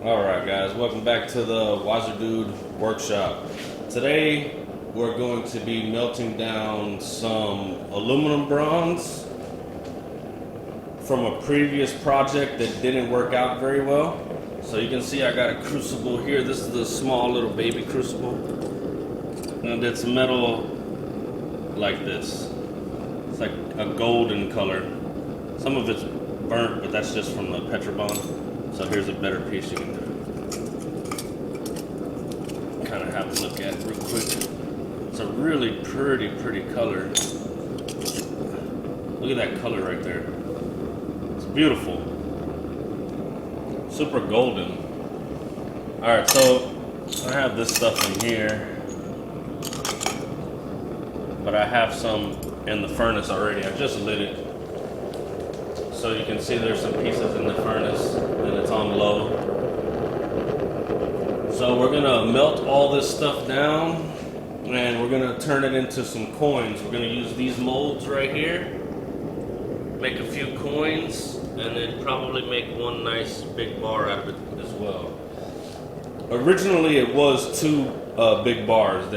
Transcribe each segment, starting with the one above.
Alright guys, welcome back to the Wiser Dude workshop. Today we're going to be melting down some aluminum bronze from a previous project that didn't work out very well. So you can see I got a crucible here. This is the small little baby crucible. And it's metal like this. It's like a golden color. Some of it's burnt, but that's just from the Petrobond. So here's a better piece you can kind of have a look at real quick. It's a really pretty color. Look at that color right there. It's beautiful. Super golden. Alright, so I have this stuff in here. But I have some in the furnace already. I just lit it. So you can see there's some pieces in the furnace and it's on low. So we're gonna melt all this stuff down and we're gonna turn it into some coins. We're gonna use these molds right here, make a few coins, and then probably make one nice big bar out of it as well. Originally it was two big bars.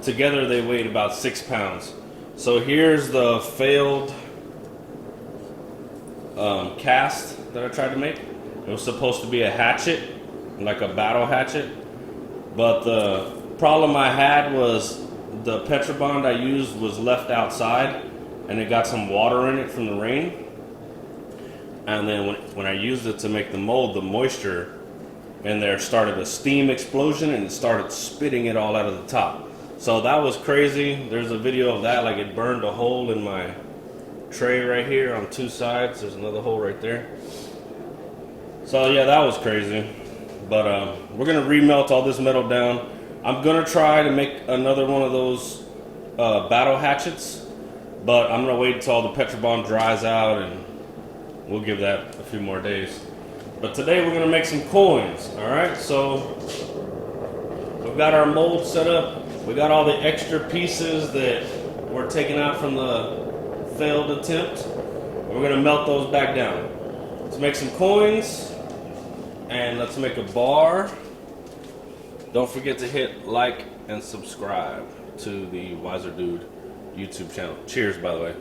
Together they weighed about 6 pounds. So here's the failed cast that I tried to make. It was supposed to be a hatchet, like a battle hatchet, but the problem I had was the Petrobond I used was left outside and it got some water in it from the rain, and then when I used it to make the mold, the moisture in there started a steam explosion and it started spitting it all out of the top. So that was crazy. There's a video of that, like it burned a hole in my tray right here on two sides. There's another hole right there. So yeah, that was crazy. But we're gonna remelt all this metal down. I'm gonna try to make another one of those battle hatchets, but I'm gonna wait until all the Petrobond dries out and we'll give that a few more days. But today we're gonna make some coins. All right, so we've got our mold set up. We got all the extra pieces that were taken out from the failed attempt. We're gonna melt those back down. Let's make some coins and let's make a bar. Don't forget to hit like and subscribe to the Wiser Dude YouTube channel. Cheers, by the way.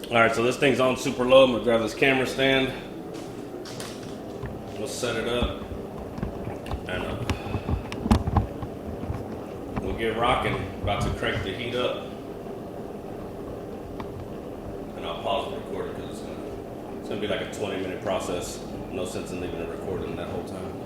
Alright, so this thing's on super low. I'm gonna grab this camera stand. We'll set it up and we'll get rocking. About to crank the heat up. And I'll pause the recording because it's gonna be like a 20-minute process. No sense in leaving it recording that whole time.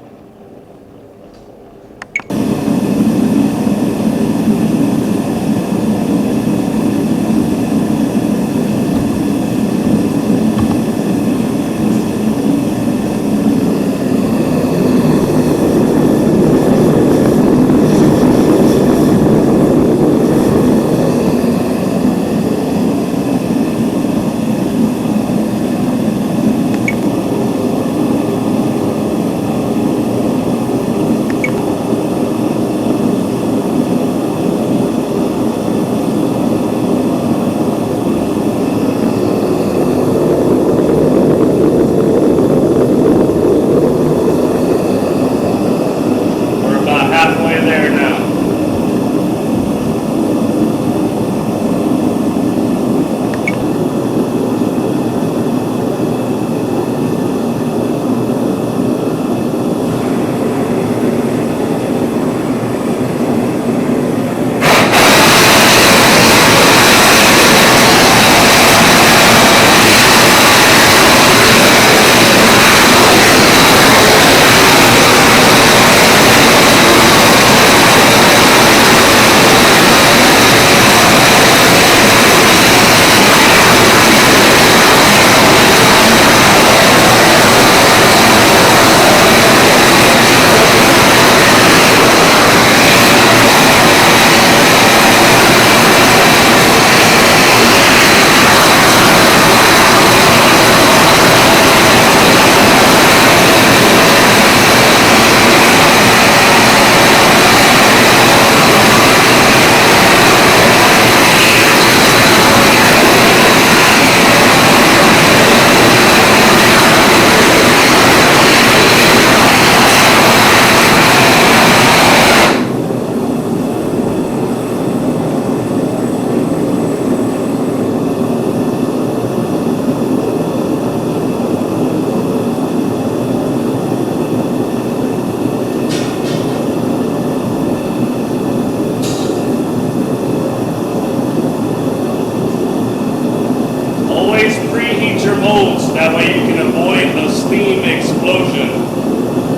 Always preheat your molds, that way you can avoid the steam explosion.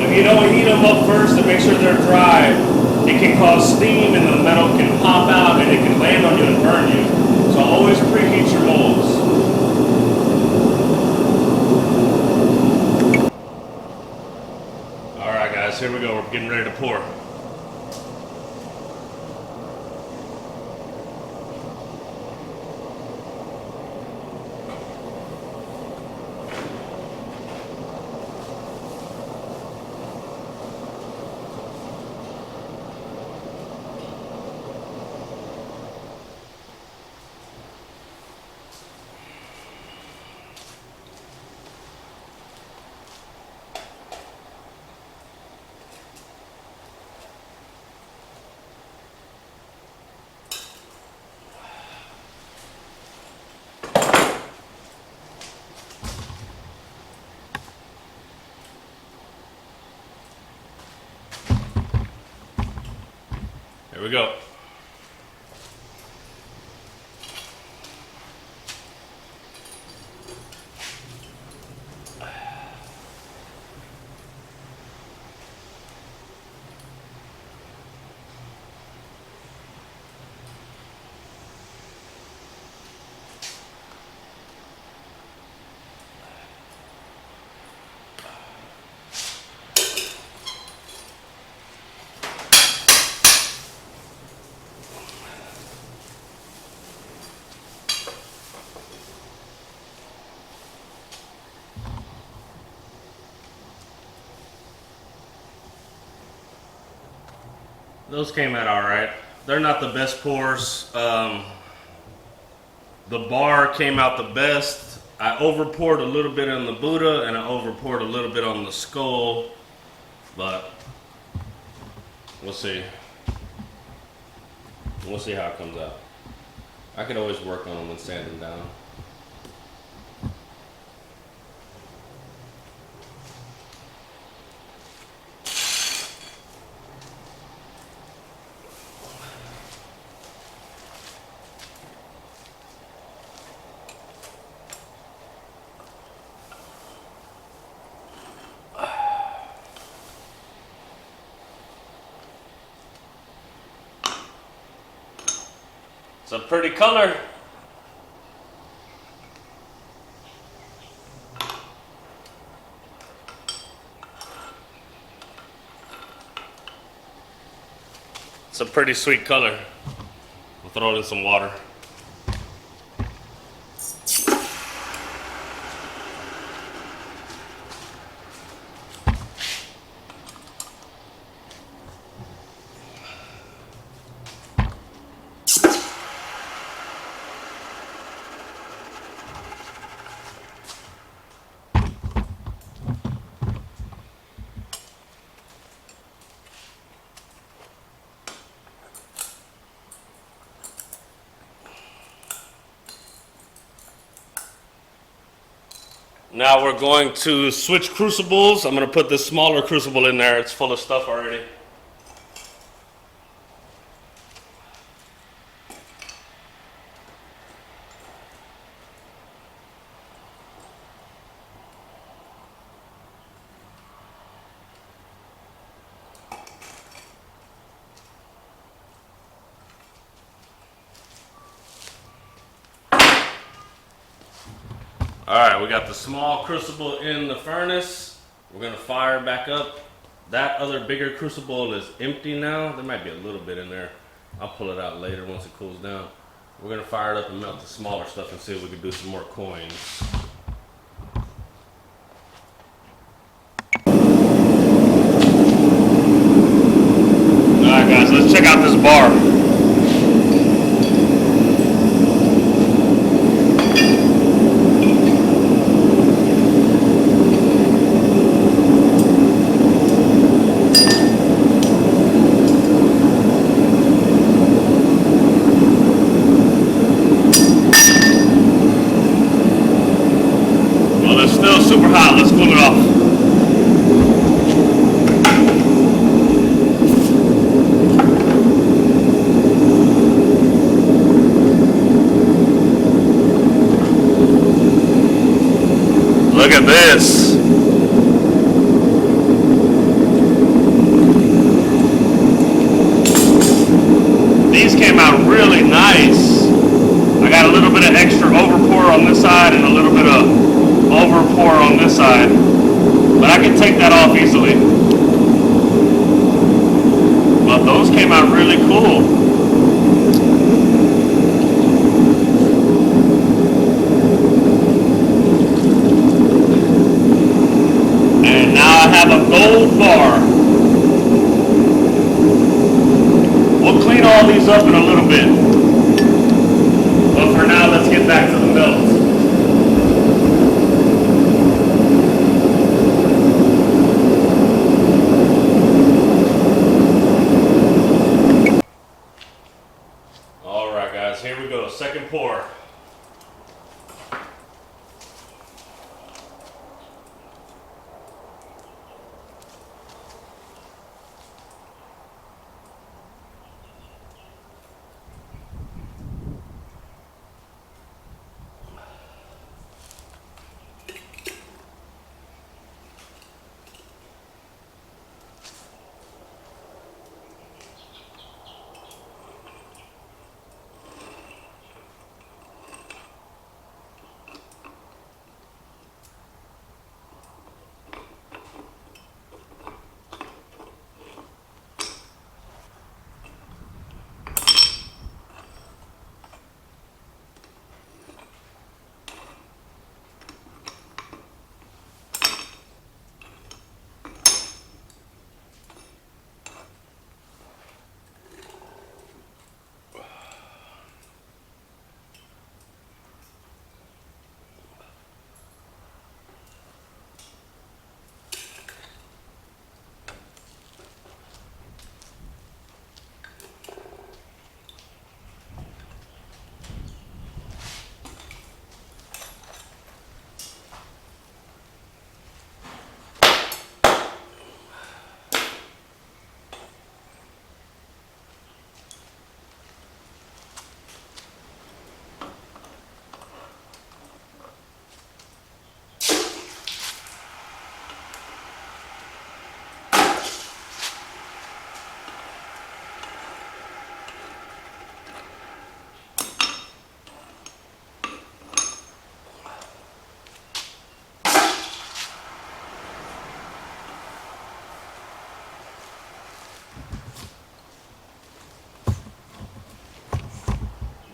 If you don't heat them up first and make sure they're dry, it can cause steam and the metal can pop out and it can land on you and burn you. So always preheat your molds. Alright guys, here we go, we're getting ready to pour. Here we go. Those came out all right. They're not the best pours. The bar came out the best. I over poured a little bit on the Buddha and I over poured a little bit on the skull, but we'll see. We'll see how it comes out. I could always work on them and sand them down. It's a pretty color. It's a pretty sweet color. We'll throw it in some water. Now we're going to switch crucibles. I'm going to put this smaller crucible in there. It's full of stuff already. Alright, we got the small crucible in the furnace. We're going to fire back up. That other bigger crucible is empty now. There might be a little bit in there. I'll pull it out later once it cools down. We're going to fire it up and melt the smaller stuff and see if we can do some more coins. Alright guys, let's check out this bar. Super hot, let's cool it off. Look at this. These came out really nice. I got a little bit of extra overpour on this side and a little bit of overpour on this side. But I can take that off easily. But those came out really cool. And now I have a gold bar. We'll clean all these up in a little bit. But for now, let's get back to the belts. Alright guys, here we go. Second pour.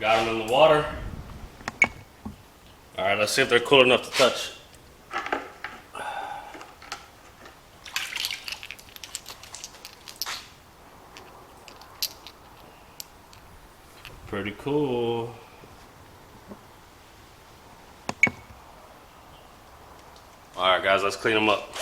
Got them in the water. All right, let's see if they're cool enough to touch. Pretty cool. All right, guys, let's clean them up.